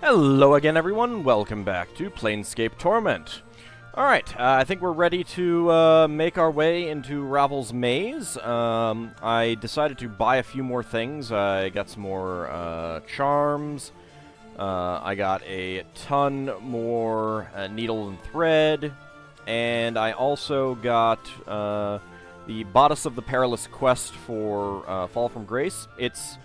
Hello again, everyone. Welcome back to Planescape Torment. Alright, I think we're ready to make our way into Ravel's Maze. I decided to buy a few more things. I got some more charms. I got a ton more needle and thread. And I also got the Bodice of the Perilous Quest for Fall from Grace. It's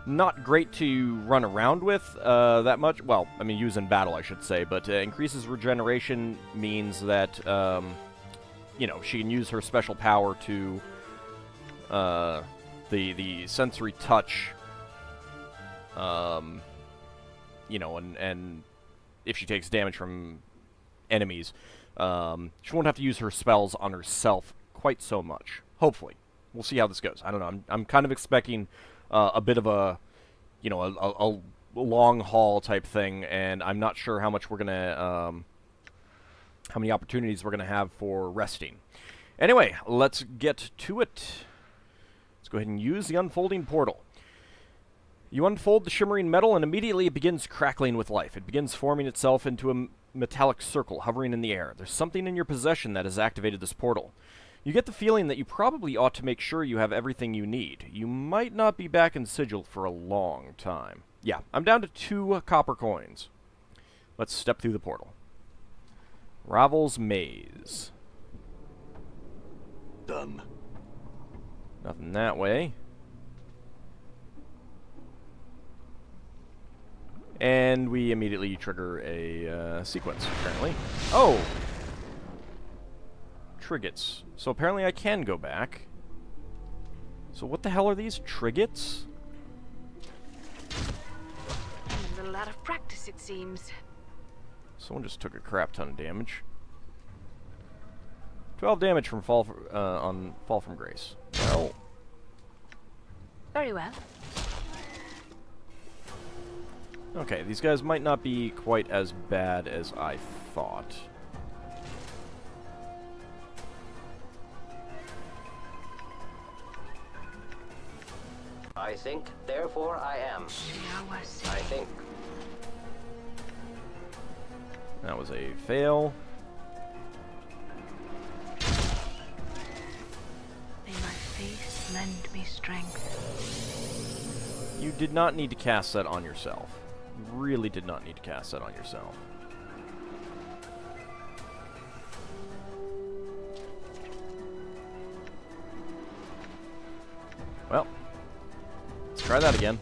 not great to run around with that much. Well, I mean, use in battle, I should say. But increases regeneration means that, you know, she can use her special power to the sensory touch. You know, and if she takes damage from enemies, she won't have to use her spells on herself quite so much. Hopefully. We'll see how this goes. I don't know. I'm kind of expecting a bit of a, you know, a long haul type thing, and I'm not sure how much we're gonna, how many opportunities we're gonna have for resting. Anyway, let's get to it. Let's go ahead and use the unfolding portal. You unfold the shimmering metal, and immediately it begins crackling with life. It begins forming itself into a metallic circle hovering in the air. There's something in your possession that has activated this portal. You get the feeling that you probably ought to make sure you have everything you need. You might not be back in Sigil for a long time. Yeah, I'm down to 2 copper coins. Let's step through the portal. Ravel's Maze. Done. Nothing that way. And we immediately trigger a sequence, apparently. Oh! Triggets. So apparently I can go back. So what the hell are these triggets? A little out of practice, it seems. Someone just took a crap ton of damage. 12 damage from Fall from Grace. Well. Very well. Okay, these guys might not be quite as bad as I thought. I think, therefore I am. I think. That was a fail. May my face lend me strength. You did not need to cast that on yourself. You really did not need to cast that on yourself. Well. Try that again.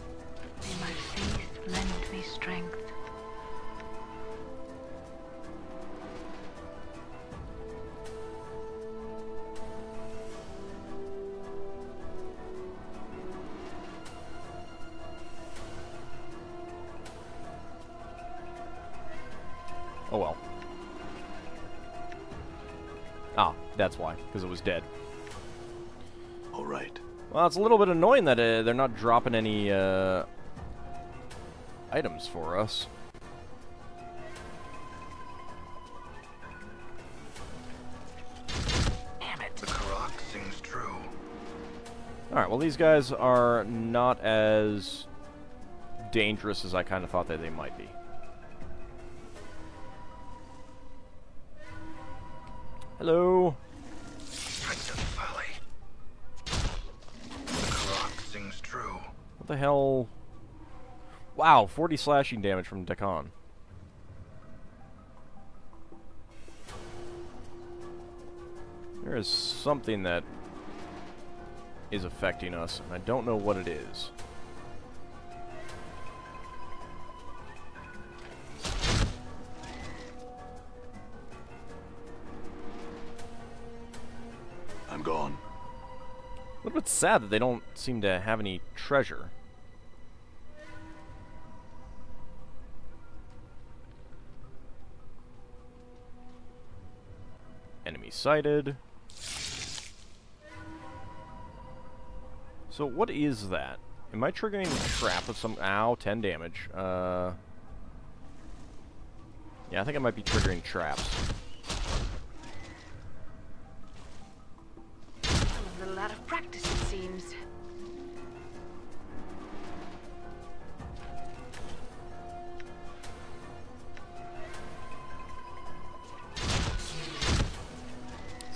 May my faith lend me strength. Oh well. Ah, that's why, because it was dead. All right. Well, it's a little bit annoying that they're not dropping any items for us. Damn it! The Karak sings true. Alright, well these guys are not as dangerous as I kind of thought that they might be. Hello? What the hell? Wow, 40 slashing damage from Dekon. There is something that is affecting us, and I don't know what it is. I'm gone. A little bit sad that they don't seem to have any treasure. Enemy sighted. So what is that? Am I triggering a trap with some... Ow, 10 damage. Yeah, I think I might be triggering traps. A little out of practice, it seems.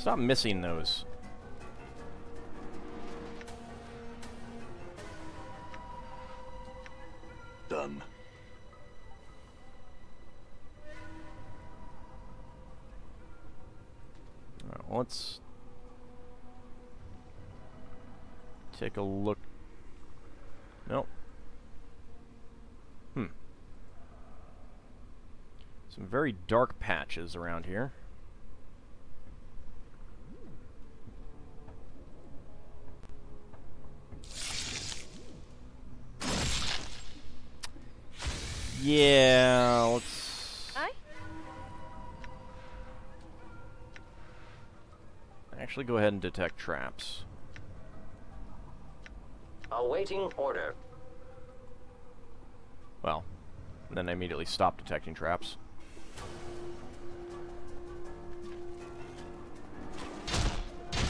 Stop missing those. Done. Alright, well, let's take a look. Nope. Some very dark patches around here. Yeah, let's... actually go ahead and detect traps. Awaiting order. Well, then I immediately stop detecting traps.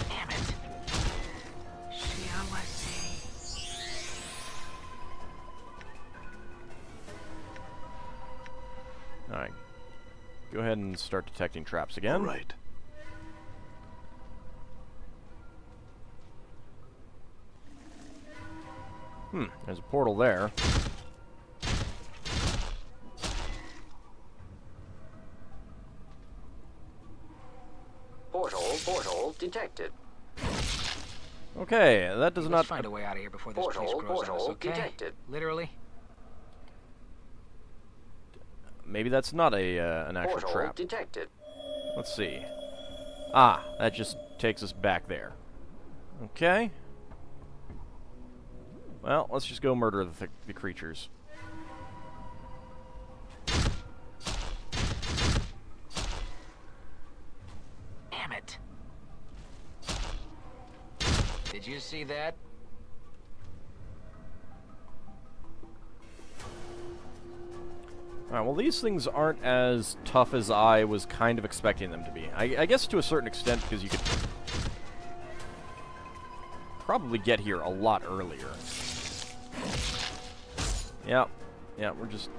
Damn it. Alright. Go ahead and start detecting traps again. All right. There's a portal there. Portal detected. Okay, that does not... Let's find a way out of here before this place grows on us, okay? Detected. Literally. Maybe that's not a an actual Portal trap. detected. Let's see. Ah, that just takes us back there. Okay. Well, let's just go murder the creatures. Damn it. Did you see that? Alright, well these things aren't as tough as I was kind of expecting them to be. I guess to a certain extent because you could probably get here a lot earlier. Yep. Yeah, we're just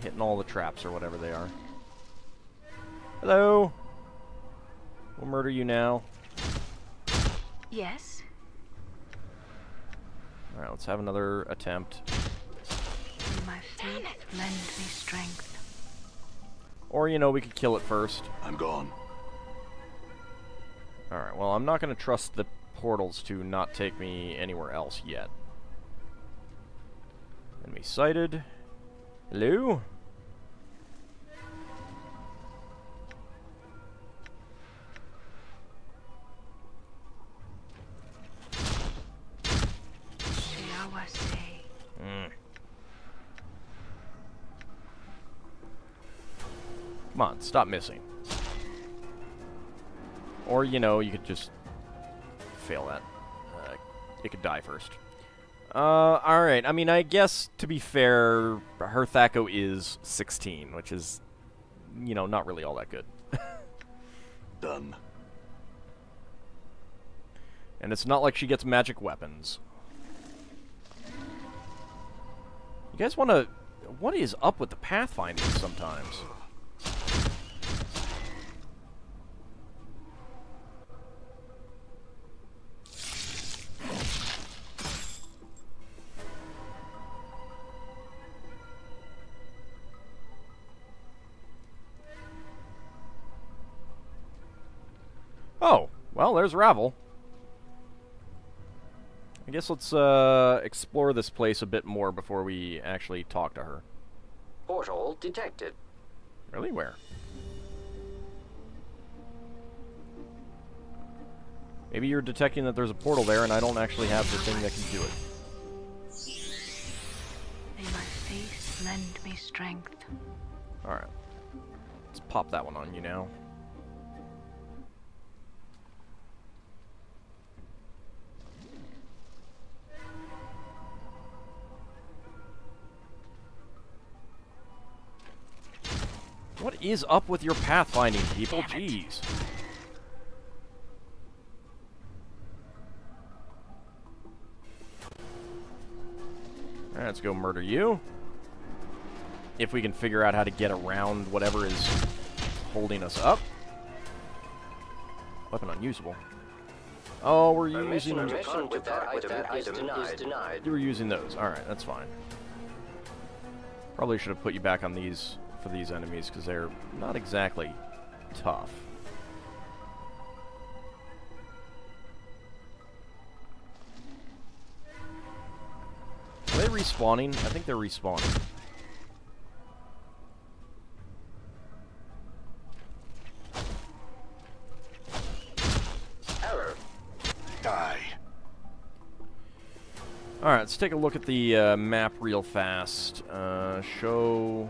hitting all the traps or whatever they are. Hello! We'll murder you now. Yes. Alright, let's have another attempt. May my faith lend me strength. Or, you know, we could kill it first. I'm gone. Alright, well, I'm not going to trust the portals to not take me anywhere else yet. Enemy sighted. Hello? Come on, stop missing. Or, you know, you could just fail that. It could die first. Alright, I mean, I guess, to be fair, her Thaco is 16, which is, you know, not really all that good. Done. And it's not like she gets magic weapons. You guys want to... What is up with the pathfinding sometimes? Oh, well, there's Ravel. I guess let's explore this place a bit more before we actually talk to her. Portal detected. Really? Where? Maybe you're detecting that there's a portal there and I don't actually have the thing that can do it. May my faith lend me strength. Alright. Let's pop that one on you now. What is up with your pathfinding, people? Jeez. Alright, let's go murder you. If we can figure out how to get around whatever is holding us up. Weapon unusable. Oh, we're using... Permission with that item is denied. You were using those. Alright, that's fine. Probably should have put you back on these for these enemies, because they're not exactly tough. Are they respawning? I think they're respawning. Error. Die. Alright, let's take a look at the map real fast. Show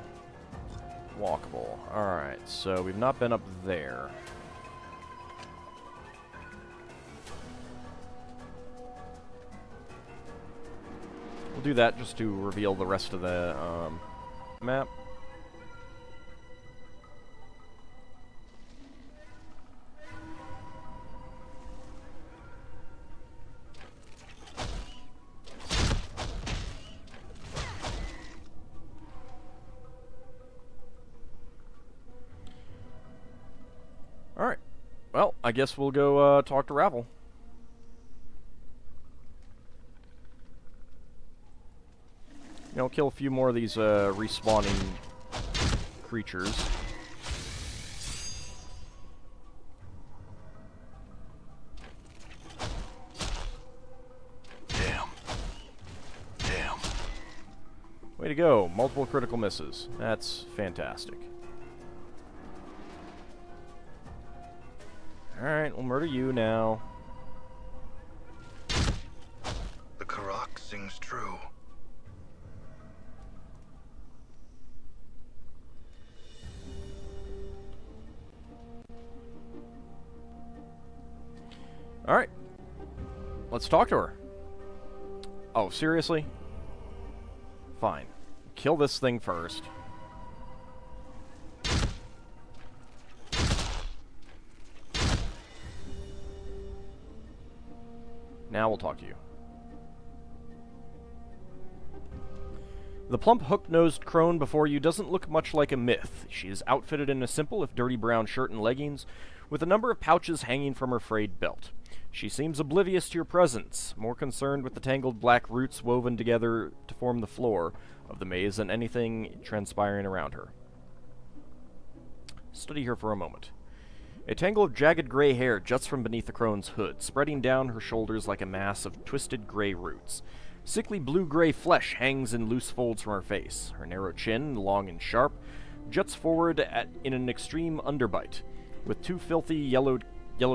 walkable. Alright, so we've not been up there. We'll do that just to reveal the rest of the map. Alright. Well, I guess we'll go talk to Ravel. You know, kill a few more of these respawning creatures. Damn. Damn. Way to go. Multiple critical misses. That's fantastic. Alright, we'll murder you now. The Karak sings true. Alright. Let's talk to her. Oh, seriously? Fine. Kill this thing first. Now we'll talk to you. The plump, hook-nosed crone before you doesn't look much like a myth. She is outfitted in a simple, if dirty, brown shirt and leggings, with a number of pouches hanging from her frayed belt. She seems oblivious to your presence, more concerned with the tangled black roots woven together to form the floor of the maze than anything transpiring around her. Study her for a moment. A tangle of jagged gray hair juts from beneath the crone's hood, spreading down her shoulders like a mass of twisted gray roots. Sickly blue-gray flesh hangs in loose folds from her face. Her narrow chin, long and sharp, juts forward in an extreme underbite, with two filthy yellow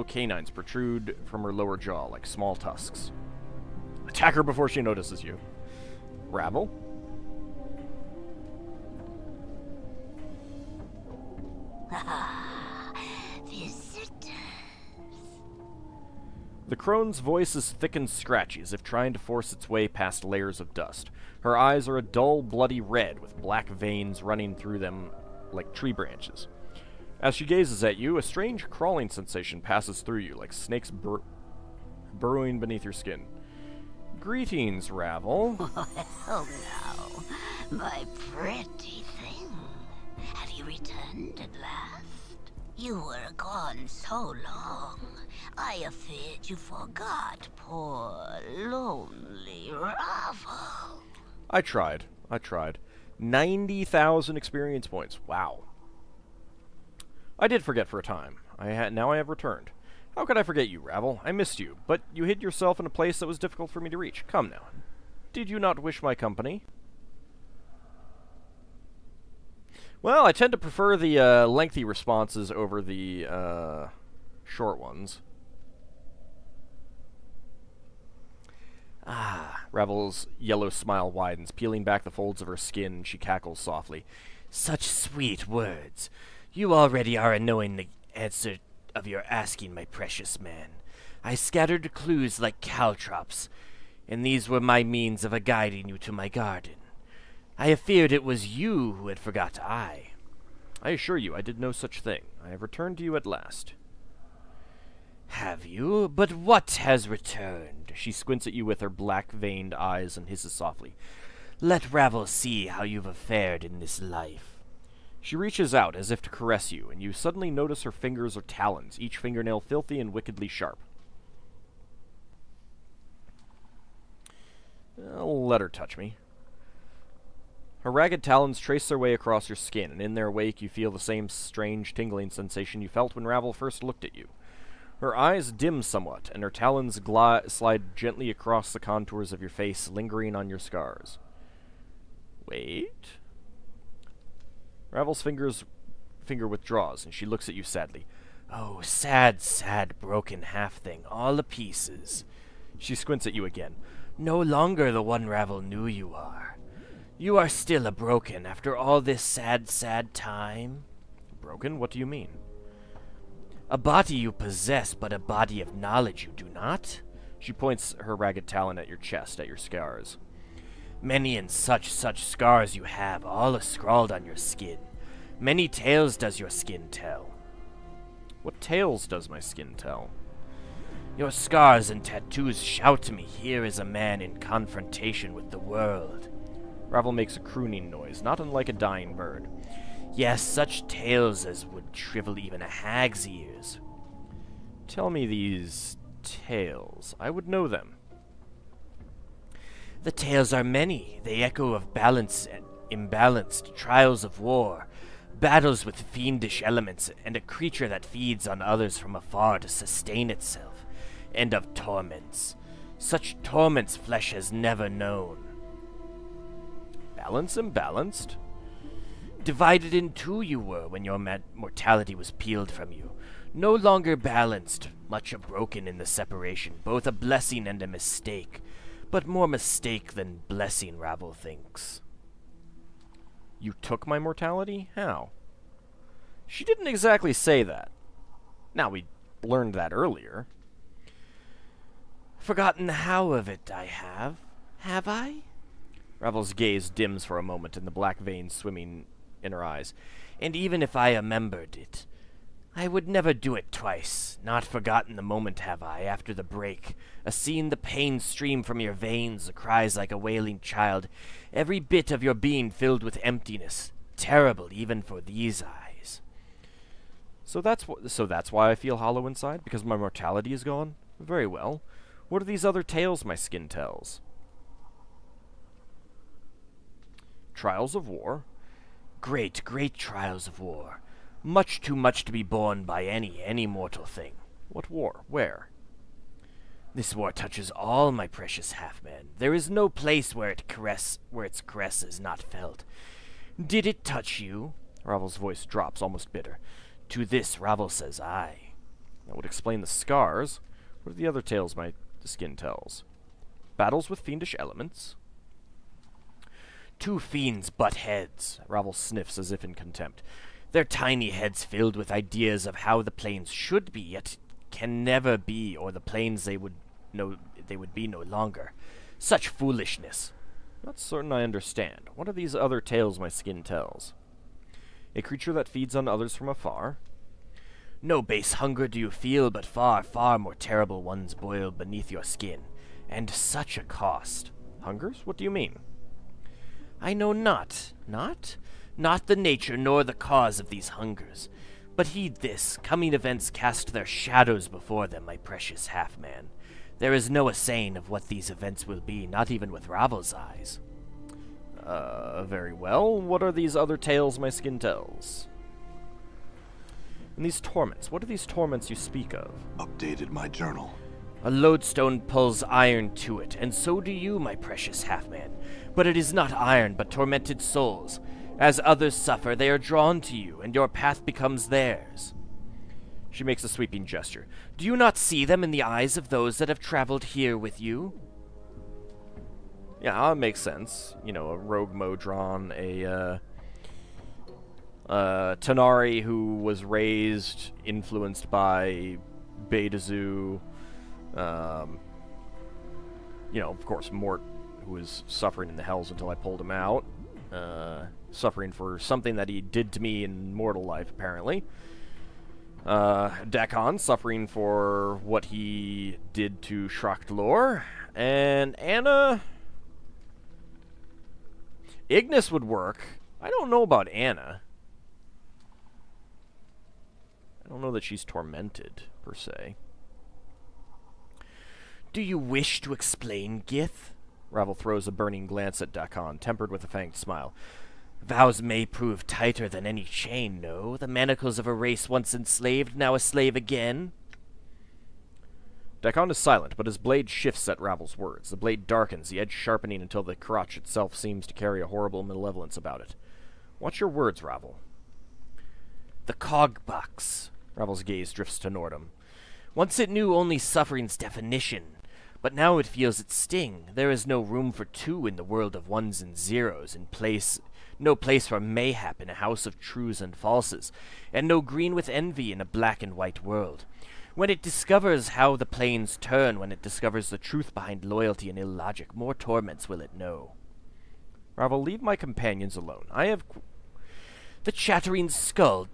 canines protrude from her lower jaw like small tusks. Attack her before she notices you. Ravel? The crone's voice is thick and scratchy, as if trying to force its way past layers of dust. Her eyes are a dull, bloody red, with black veins running through them like tree branches. As she gazes at you, a strange crawling sensation passes through you, like snakes burrowing beneath your skin. Greetings, Ravel. Well now, my pretty thing. Have you returned at last? You were gone so long. I feared you forgot poor, lonely Ravel. I tried. 90,000 experience points. Wow. I did forget for a time. Now I have returned. How could I forget you, Ravel? I missed you, but you hid yourself in a place that was difficult for me to reach. Come now. Did you not wish my company? Well, I tend to prefer the lengthy responses over the short ones. Ah, Ravel's yellow smile widens, peeling back the folds of her skin. She cackles softly. Such sweet words. You already are knowing the answer of your asking, my precious man. I scattered clues like caltrops, and these were my means of guiding you to my garden. I have feared it was you who had forgot I assure you I did no such thing. I have returned to you at last. Have you? But what has returned? She squints at you with her black-veined eyes and hisses softly. Let Ravel see how you've fared in this life. She reaches out as if to caress you, and you suddenly notice her fingers are talons, each fingernail filthy and wickedly sharp. Let her touch me. Her ragged talons trace their way across your skin, and in their wake you feel the same strange tingling sensation you felt when Ravel first looked at you. Her eyes dim somewhat, and her talons slide gently across the contours of your face, lingering on your scars. Wait? Ravel's finger withdraws, and she looks at you sadly. Oh, sad, sad, broken half-thing, all a pieces. She squints at you again. No longer the one Ravel knew you are. You are still a broken after all this sad, sad time. Broken? What do you mean? A body you possess, but a body of knowledge you do not? She points her ragged talon at your chest, at your scars. Many and such scars you have, all scrawled on your skin. Many tales does your skin tell. What tales does my skin tell? Your scars and tattoos shout to me, here is a man in confrontation with the world. Ravel makes a crooning noise, not unlike a dying bird. Yes, such tales as would shrivel even a hag's ears. Tell me these tales. I would know them. The tales are many. They echo of balance and imbalanced trials of war, battles with fiendish elements, and a creature that feeds on others from afar to sustain itself, and of torments. Such torments flesh has never known. Balance imbalanced? Divided in two you were when your mortality was peeled from you. No longer balanced, much broken in the separation, both a blessing and a mistake. But more mistake than blessing, Ravel thinks. You took my mortality? How? She didn't exactly say that. Now, we learned that earlier. Forgotten the how of it I have. Have I? Ravel's gaze dims for a moment in the black veins swimming in her eyes. And even if I remembered it, I would never do it twice. Not forgotten the moment have I, after the break. Seen the pain stream from your veins, the cries like a wailing child, every bit of your being filled with emptiness, terrible even for these eyes. So that's why I feel hollow inside, because my mortality is gone? Very well. What are these other tales my skin tells? Trials of war? Great, great trials of war. Much too much to be borne by any mortal thing. What war? Where? This war touches all, my precious half-man. There is no place where its caress is not felt. Did it touch you? Ravel's voice drops, almost bitter. To this, Ravel says aye. That would explain the scars. What are the other tales my skin tells? Battles with fiendish elements? Two fiends butt heads. Ravel sniffs as if in contempt. Their tiny heads filled with ideas of how the planes should be, yet can never be, or the planes they would be no longer. Such foolishness. Not certain I understand. What are these other tales my skin tells? A creature that feeds on others from afar? No base hunger do you feel, but far, far more terrible ones boil beneath your skin. And such a cost. Hungers? What do you mean? I know not. Not? Not the nature nor the cause of these hungers. But heed this, coming events cast their shadows before them, my precious half-man. There is no assaying of what these events will be, not even with Ravel's eyes. Very well. What are these other tales my skin tells? And these torments, what are these torments you speak of? Updated my journal. A lodestone pulls iron to it, and so do you, my precious half-man. But it is not iron, but tormented souls. As others suffer, they are drawn to you, and your path becomes theirs. She makes a sweeping gesture. Do you not see them in the eyes of those that have traveled here with you? Yeah, it makes sense. You know, a rogue Modron, a Tanari who was raised, influenced by Betazu. You know, of course, Mort, who was suffering in the hells until I pulled him out. Suffering for something that he did to me in mortal life, apparently. Dakon, suffering for what he did to Shrak'Dlor. And Anna... Ignis would work. I don't know about Anna. I don't know that she's tormented, per se. Do you wish to explain, Gith? Ravel throws a burning glance at Dakon, tempered with a fanged smile. Vows may prove tighter than any chain, no? The manacles of a race once enslaved, now a slave again? Dakon is silent, but his blade shifts at Ravel's words. The blade darkens, the edge sharpening until the crotch itself seems to carry a horrible malevolence about it. Watch your words, Ravel. The cog box. Ravel's gaze drifts to Nordham. Once it knew only suffering's definition, but now it feels its sting. There is no room for two in the world of ones and zeros, no place for mayhap in a house of trues and falses, and no green with envy in a black and white world. When it discovers how the planes turn, when it discovers the truth behind loyalty and illogic, more torments will it know. Ravel, leave my companions alone. I have... The chattering skull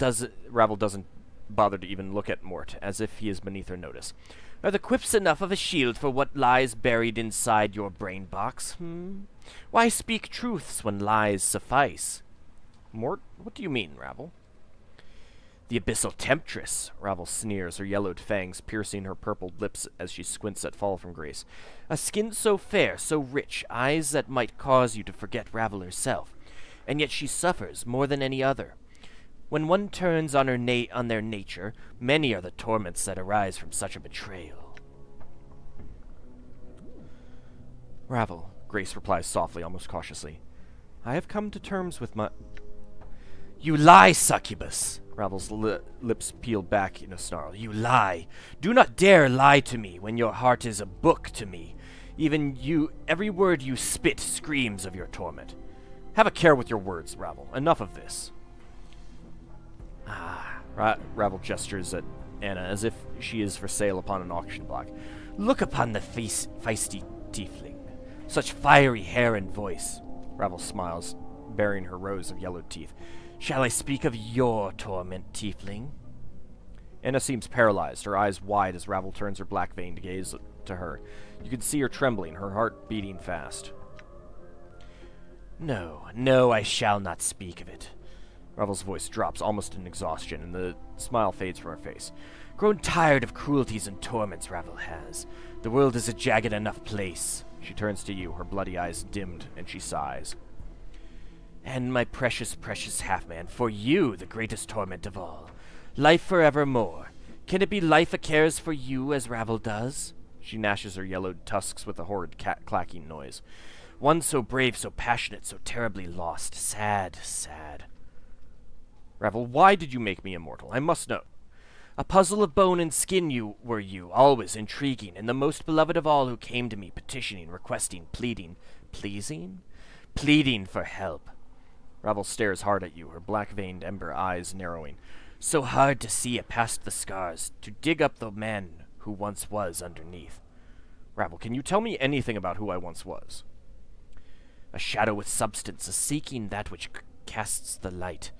Ravel doesn't bother to even look at Mort, as if he is beneath her notice. Are the quips enough of a shield for what lies buried inside your brain box, Why speak truths when lies suffice? Mort, what do you mean, Ravel? The abyssal temptress, Ravel sneers, her yellowed fangs piercing her purpled lips as she squints at Fall from Grace. A skin so fair, so rich, eyes that might cause you to forget Ravel herself. And yet she suffers more than any other. When one turns on their nature, many are the torments that arise from such a betrayal. Ravel, Grace replies softly, almost cautiously. I have come to terms with my... You lie, succubus! Ravel's lips peel back in a snarl. You lie! Do not dare lie to me when your heart is a book to me. Every word you spit screams of your torment. Have a care with your words, Ravel. Enough of this. Ravel gestures at Anna as if she is for sale upon an auction block. Look upon the feisty tiefling. Such fiery hair and voice. Ravel smiles, baring her rows of yellowed teeth. Shall I speak of your torment, tiefling? Anna seems paralyzed, her eyes wide as Ravel turns her black-veined gaze to her. You can see her trembling, her heart beating fast. No, I shall not speak of it. Ravel's voice drops almost in exhaustion, and the smile fades from her face. Grown tired of cruelties and torments, Ravel has. The world is a jagged enough place. She turns to you, her bloody eyes dimmed, and she sighs. And my precious, precious half-man, for you the greatest torment of all. Life forevermore. Can it be life a cares for you as Ravel does? She gnashes her yellowed tusks with a horrid clacking noise. One so brave, so passionate, so terribly lost. Sad, sad. Ravel, why did you make me immortal? I must know. A puzzle of bone and skin were you, always intriguing, and the most beloved of all who came to me, petitioning, requesting, pleading. Pleasing? Pleading for help. Ravel stares hard at you, her black-veined ember eyes narrowing. So hard to see past the scars, to dig up the man who once was underneath. Ravel, can you tell me anything about who I once was? A shadow with substance, a seeking that which casts the light.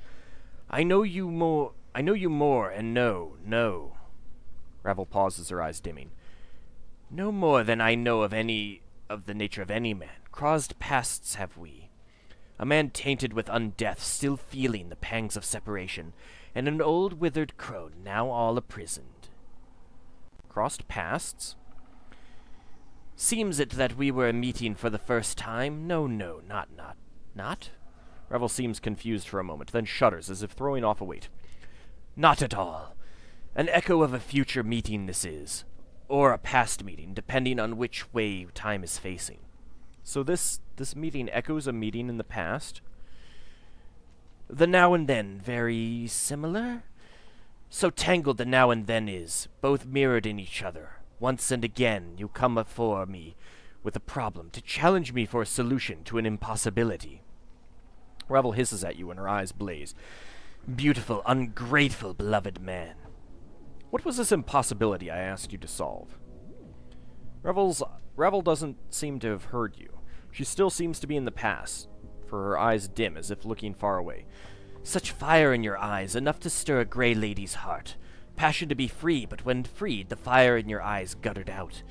I know you more, and no. Ravel pauses, her eyes dimming. No more than I know of the nature of any man. Crossed pasts have we. A man tainted with undeath, still feeling the pangs of separation, and an old withered crone, now all imprisoned. Crossed pasts? Seems it that we were meeting for the first time? No, not? Ravel seems confused for a moment, then shudders as if throwing off a weight. Not at all. An echo of a future meeting this is, or a past meeting, depending on which way time is facing. So this meeting echoes a meeting in the past? The now and then, very similar? So tangled the now and then is, both mirrored in each other. Once and again you come before me with a problem, to challenge me for a solution to an impossibility. Ravel hisses at you and her eyes blaze. Beautiful, ungrateful, beloved man. What was this impossibility I asked you to solve? Ravel doesn't seem to have heard you. She still seems to be in the past, for her eyes dim as if looking far away. Such fire in your eyes, enough to stir a grey lady's heart. Passion to be free, but when freed, the fire in your eyes guttered out.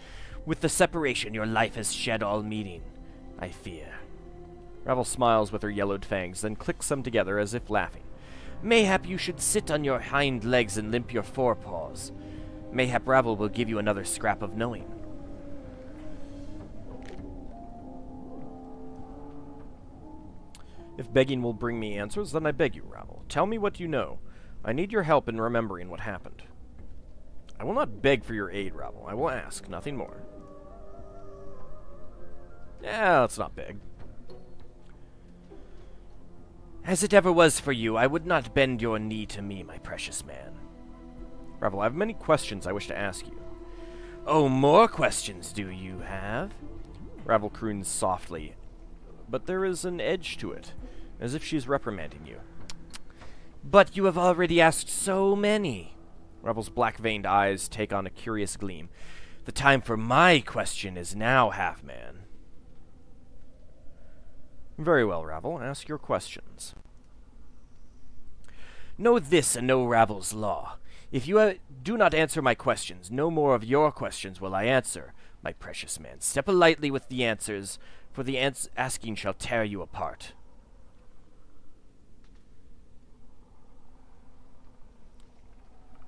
With the separation, your life has shed all meaning, I fear. Ravel smiles with her yellowed fangs, then clicks them together as if laughing. Mayhap you should sit on your hind legs and limp your forepaws. Mayhap Ravel will give you another scrap of knowing. If begging will bring me answers, then I beg you, Ravel. Tell me what you know. I need your help in remembering what happened. I will not beg for your aid, Ravel. I will ask, nothing more. Let's not beg. As it ever was for you, I would not bend your knee to me, my precious man. Ravel, I have many questions I wish to ask you. Oh, more questions do you have? Ravel croons softly, but there is an edge to it, as if she's reprimanding you. But you have already asked so many. Ravel's black-veined eyes take on a curious gleam. The time for my question is now, Half-Man. Very well, Ravel. Ask your questions. Know this and know Ravel's law. If you do not answer my questions, no more of your questions will I answer, my precious man. Step lightly with the answers, for the asking shall tear you apart.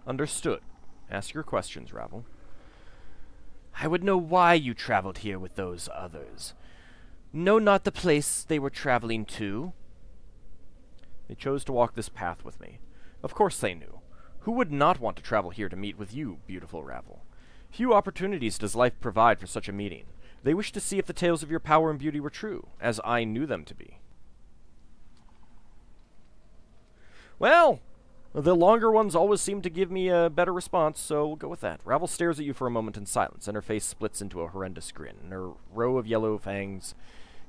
Understood. Ask your questions, Ravel. I would know why you traveled here with those others. Know not the place they were traveling to? They chose to walk this path with me. Of course they knew. Who would not want to travel here to meet with you, beautiful Ravel? Few opportunities does life provide for such a meeting. They wished to see if the tales of your power and beauty were true, as I knew them to be. Well, the longer ones always seem to give me a better response, so we'll go with that. Ravel stares at you for a moment in silence, and her face splits into a horrendous grin, and her row of yellow fangs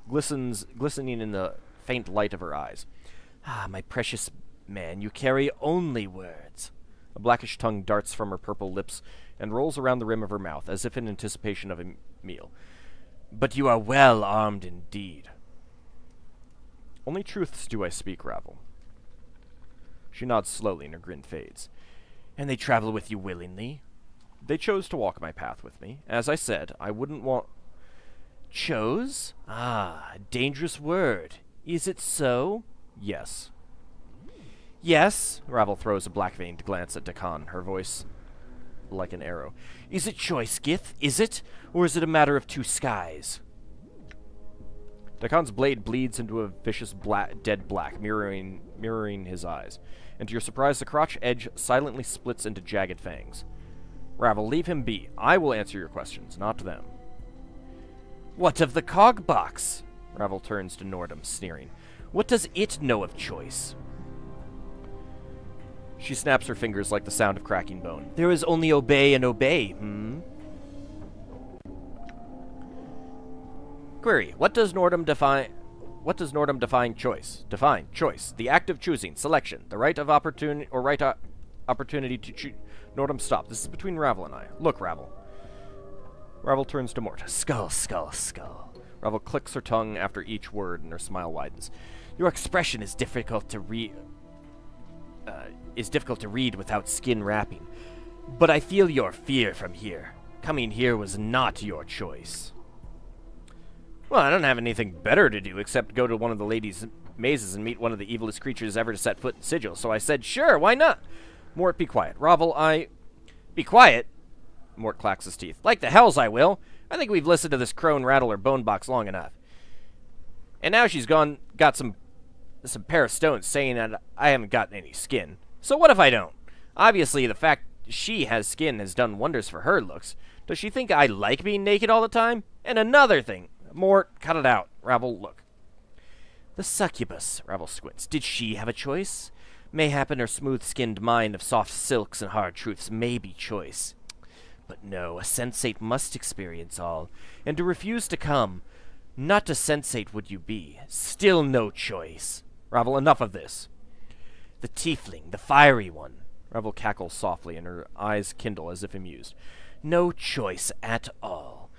glistening in the faint light of her eyes. Ah, my precious man, you carry only words. A blackish tongue darts from her purple lips and rolls around the rim of her mouth, as if in anticipation of a meal. But you are well armed indeed. Only truths do I speak, Ravel. She nods slowly and her grin fades. And they travel with you willingly? They chose to walk my path with me. As I said, I wouldn't want... Chose? Ah, dangerous word. Is it so? Yes. Yes? Ravel throws a black-veined glance at Dakan, her voice like an arrow. Is it choice, Gith? Is it? Or is it a matter of two skies? Dakan's blade bleeds into a vicious dead black, mirroring his eyes. And to your surprise, the crotch edge silently splits into jagged fangs. Ravel, leave him be. I will answer your questions, not them. What of the cog box? Ravel turns to Nordum, sneering. What does it know of choice? She snaps her fingers like the sound of cracking bone. There is only obey and obey, Query, what does Nordum define choice? Define choice. The act of choosing, selection, the right of opportunity to choose. Nordum, stop. This is between Ravel and I. Look, Ravel. Ravel turns to Mort. Skull, skull, skull. Ravel clicks her tongue after each word and her smile widens. Your expression is difficult to read without skin wrapping. But I feel your fear from here. Coming here was not your choice. Well, I don't have anything better to do except go to one of the ladies' mazes and meet one of the evilest creatures ever to set foot in Sigil, so I said, sure, why not? Mort, be quiet. Ravel, Be quiet? Mort clacks his teeth. Like the hells I will. I think we've listened to this crone rattle her bone box long enough. And now she's got some pair of stones saying that I haven't got any skin. So what if I don't? Obviously, the fact she has skin has done wonders for her looks. Does she think I like being naked all the time? And another thing. Mort, cut it out. Ravel, look. The succubus, Ravel squints. Did she have a choice? Mayhap in her smooth-skinned mind of soft silks and hard truths may be choice. But no, a sensate must experience all. And to refuse to come, not a sensate would you be. Still no choice. Ravel, enough of this. The tiefling, the fiery one. Ravel cackles softly, and her eyes kindle as if amused. No choice at all.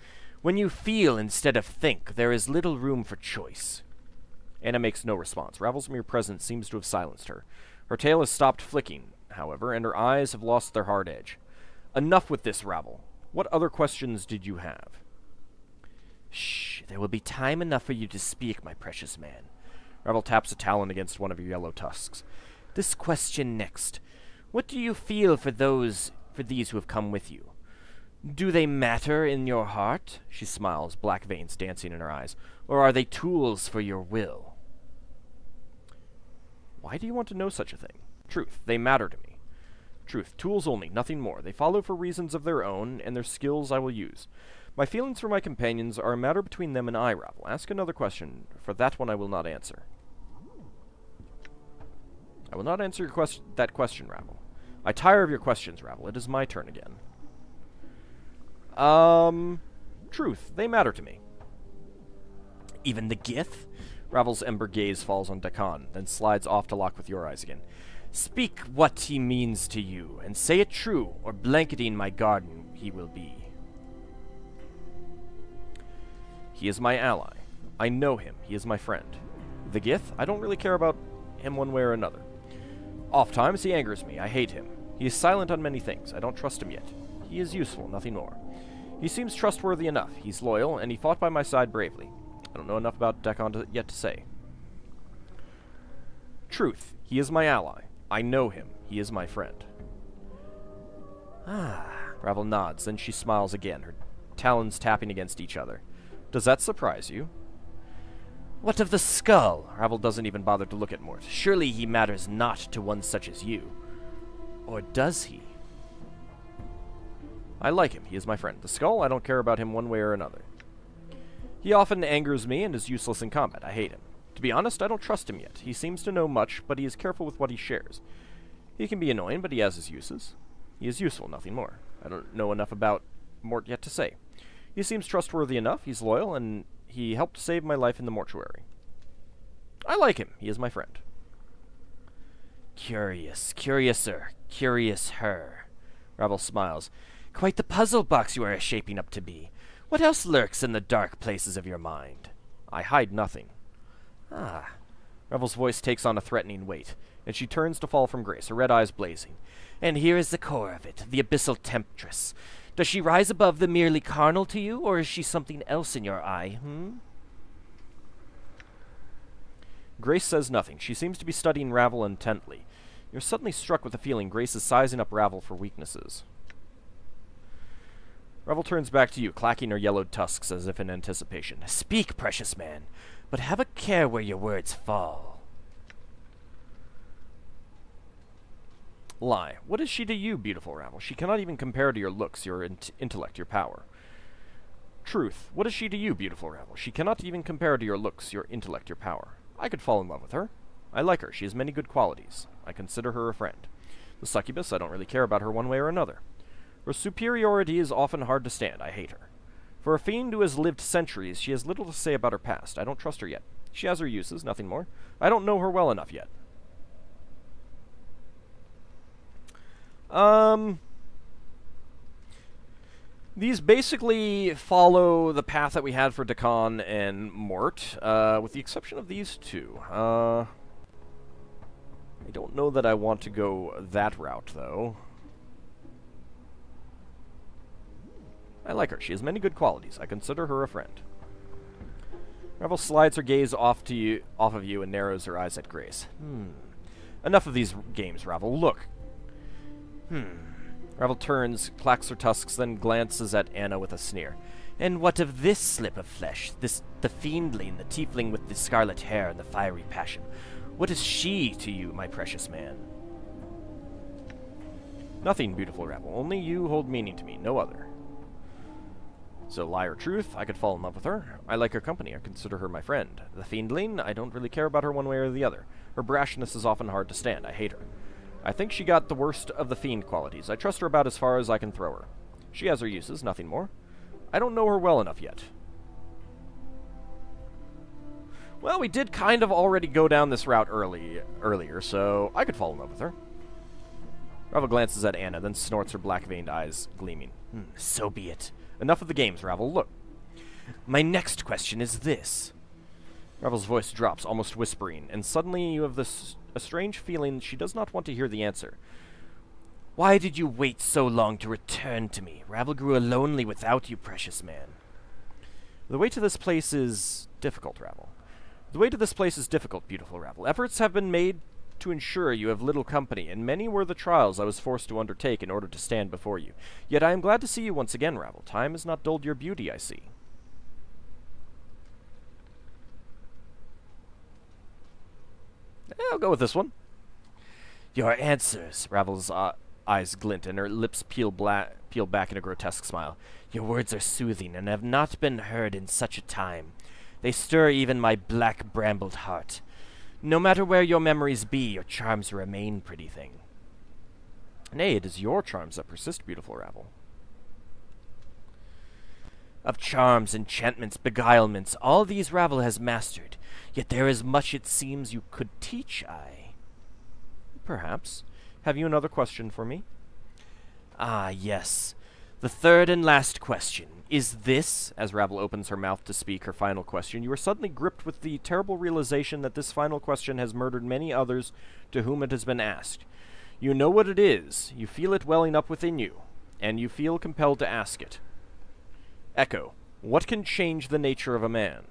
When you feel instead of think, there is little room for choice. Anna makes no response. Ravel's mere presence seems to have silenced her. Her tail has stopped flicking, however, and her eyes have lost their hard edge. Enough with this, Ravel. What other questions did you have? Shh, there will be time enough for you to speak, my precious man. Ravel taps a talon against one of your yellow tusks. This question next. What do you feel for these who have come with you? Do they matter in your heart? She smiles, black veins dancing in her eyes. Or are they tools for your will? Why do you want to know such a thing? Truth, they matter to me. Truth, tools only, nothing more. They follow for reasons of their own, and their skills I will use. My feelings for my companions are a matter between them and I, Ravel. Ask another question, for that one I will not answer. I will not answer that question, Ravel. I tire of your questions, Ravel. It is my turn again. Truth, they matter to me. Even the Gith? Ravel's ember gaze falls on Dakan, then slides off to lock with your eyes again. Speak what he means to you, and say it true, or blanketing my garden he will be. He is my ally. I know him. He is my friend. The Gith, I don't really care about him one way or another. Ofttimes he angers me. I hate him. He is silent on many things. I don't trust him yet. He is useful, nothing more. He seems trustworthy enough. He's loyal, and he fought by my side bravely. I don't know enough about Dakan yet to say. Truth, he is my ally. I know him. He is my friend. Ah, Ravel nods, then she smiles again, her talons tapping against each other. Does that surprise you? What of the skull? Ravel doesn't even bother to look at Mort. Surely he matters not to one such as you. Or does he? I like him. He is my friend. The skull, I don't care about him one way or another. He often angers me and is useless in combat. I hate him. To be honest, I don't trust him yet. He seems to know much, but he is careful with what he shares. He can be annoying, but he has his uses. He is useful, nothing more. I don't know enough about Mort yet to say. He seems trustworthy enough, he's loyal, and he helped save my life in the mortuary. I like him. He is my friend. Curious, curiouser, curious her. Ravel smiles. Quite the puzzle box you are shaping up to be. What else lurks in the dark places of your mind? I hide nothing. Ah. Ravel's voice takes on a threatening weight, and she turns to fall from grace, her red eyes blazing. And here is the core of it, the abyssal temptress. Does she rise above the merely carnal to you, or is she something else in your eye, Grace says nothing. She seems to be studying Ravel intently. You're suddenly struck with the feeling Grace is sizing up Ravel for weaknesses. Ravel turns back to you, clacking her yellowed tusks as if in anticipation. Speak, precious man, but have a care where your words fall. Lie. What is she to you, beautiful Ravel? She cannot even compare to your looks, your intellect, your power. Truth. What is she to you, beautiful Ravel? She cannot even compare to your looks, your intellect, your power. I could fall in love with her. I like her. She has many good qualities. I consider her a friend. The succubus, I don't really care about her one way or another. Her superiority is often hard to stand. I hate her. For a fiend who has lived centuries, she has little to say about her past. I don't trust her yet. She has her uses, nothing more. I don't know her well enough yet. These basically follow the path that we had for Dakan and Mort, with the exception of these two. I don't know that I want to go that route, though. I like her. She has many good qualities. I consider her a friend. Ravel slides her gaze off of you and narrows her eyes at Grace. Enough of these games, Ravel. Look. Ravel turns, clacks her tusks, then glances at Anna with a sneer. And what of this slip of flesh? The fiendling, the tiefling with the scarlet hair and the fiery passion. What is she to you, my precious man? Nothing, beautiful Ravel. Only you hold meaning to me, no other. So, lie or truth, I could fall in love with her. I like her company. I consider her my friend. The fiendling, I don't really care about her one way or the other. Her brashness is often hard to stand. I hate her. I think she got the worst of the fiend qualities. I trust her about as far as I can throw her. She has her uses, nothing more. I don't know her well enough yet. Well, we did kind of already go down this route earlier, so I could fall in love with her. Ravel glances at Anna, then snorts, her black-veined eyes gleaming. So be it. Enough of the games, Ravel. Look. My next question is this. Ravel's voice drops, almost whispering, and suddenly you have a strange feeling she does not want to hear the answer. Why did you wait so long to return to me? Ravel grew lonely without you, precious man. The way to this place is difficult, Ravel. The way to this place is difficult, beautiful Ravel. Efforts have been made to ensure you have little company, and many were the trials I was forced to undertake in order to stand before you. Yet I am glad to see you once again, Ravel. Time has not dulled your beauty, I see. I'll go with this one. Your answers, Ravel's eyes glint, and her lips peel back in a grotesque smile. Your words are soothing, and have not been heard in such a time. They stir even my black-brambled heart. No matter where your memories be, your charms remain, pretty thing. Nay, it is your charms that persist, beautiful Ravel. Of charms, enchantments, beguilements, all these Ravel has mastered. Yet there is much it seems you could teach, I. Perhaps. Have you another question for me? Ah, yes. The third and last question. Is this, as Ravel opens her mouth to speak her final question, you are suddenly gripped with the terrible realization that this final question has murdered many others to whom it has been asked. You know what it is, you feel it welling up within you, and you feel compelled to ask it. Echo, what can change the nature of a man?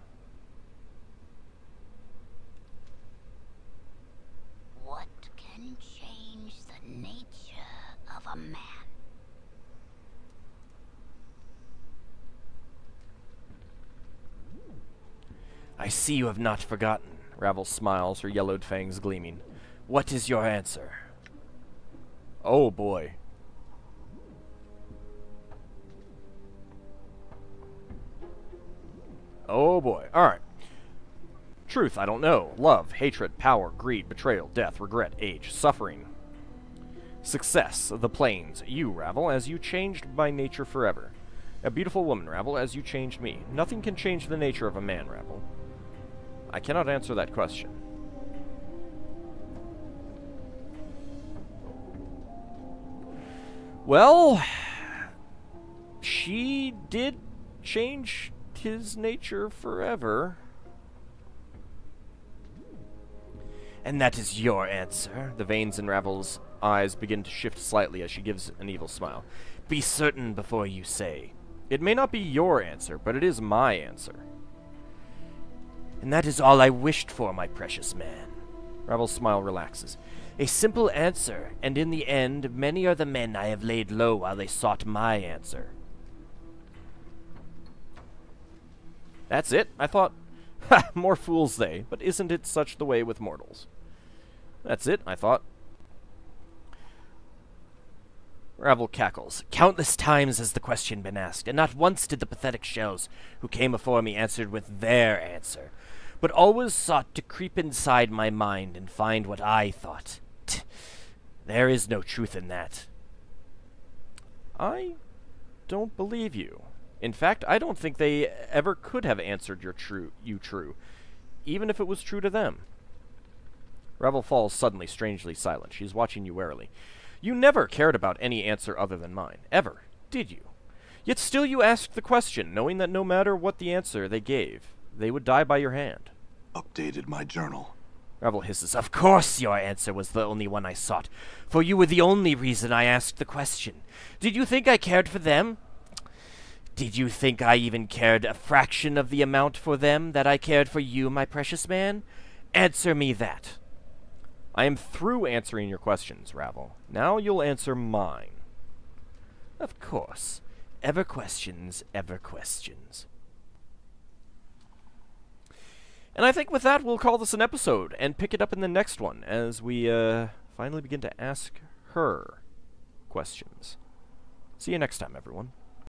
What can change the nature of a man? I see you have not forgotten. Ravel smiles, her yellowed fangs gleaming. What is your answer? Oh boy. Oh boy. Alright. Truth, I don't know. Love, hatred, power, greed, betrayal, death, regret, age, suffering. Success, the plains. You, Ravel, as you changed my nature forever. A beautiful woman, Ravel, as you changed me. Nothing can change the nature of a man, Ravel. I cannot answer that question. Well, she did change his nature forever. And that is your answer. The veins in Ravel's eyes begin to shift slightly as she gives an evil smile. Be certain before you say. It may not be your answer, but it is my answer. And that is all I wished for, my precious man. Ravel's smile relaxes. A simple answer, and in the end, many are the men I have laid low while they sought my answer. That's it? I thought, ha, more fools they, but isn't it such the way with mortals? That's it, I thought. Ravel cackles. Countless times has the question been asked, and not once did the pathetic shells who came before me answered with their answer, but always sought to creep inside my mind and find what I thought. There is no truth in that. I don't believe you. In fact, I don't think they ever could have answered you true, even if it was true to them. Ravel falls suddenly strangely silent. She's watching you warily. You never cared about any answer other than mine. Ever. Did you? Yet still you asked the question, knowing that no matter what the answer they gave, they would die by your hand. Updated my journal. Ravel hisses. Of course your answer was the only one I sought, for you were the only reason I asked the question. Did you think I cared for them? Did you think I even cared a fraction of the amount for them that I cared for you, my precious man? Answer me that. I am through answering your questions, Ravel. Now you'll answer mine. Of course. Ever questions, ever questions. And I think with that, we'll call this an episode and pick it up in the next one as we finally begin to ask her questions. See you next time, everyone.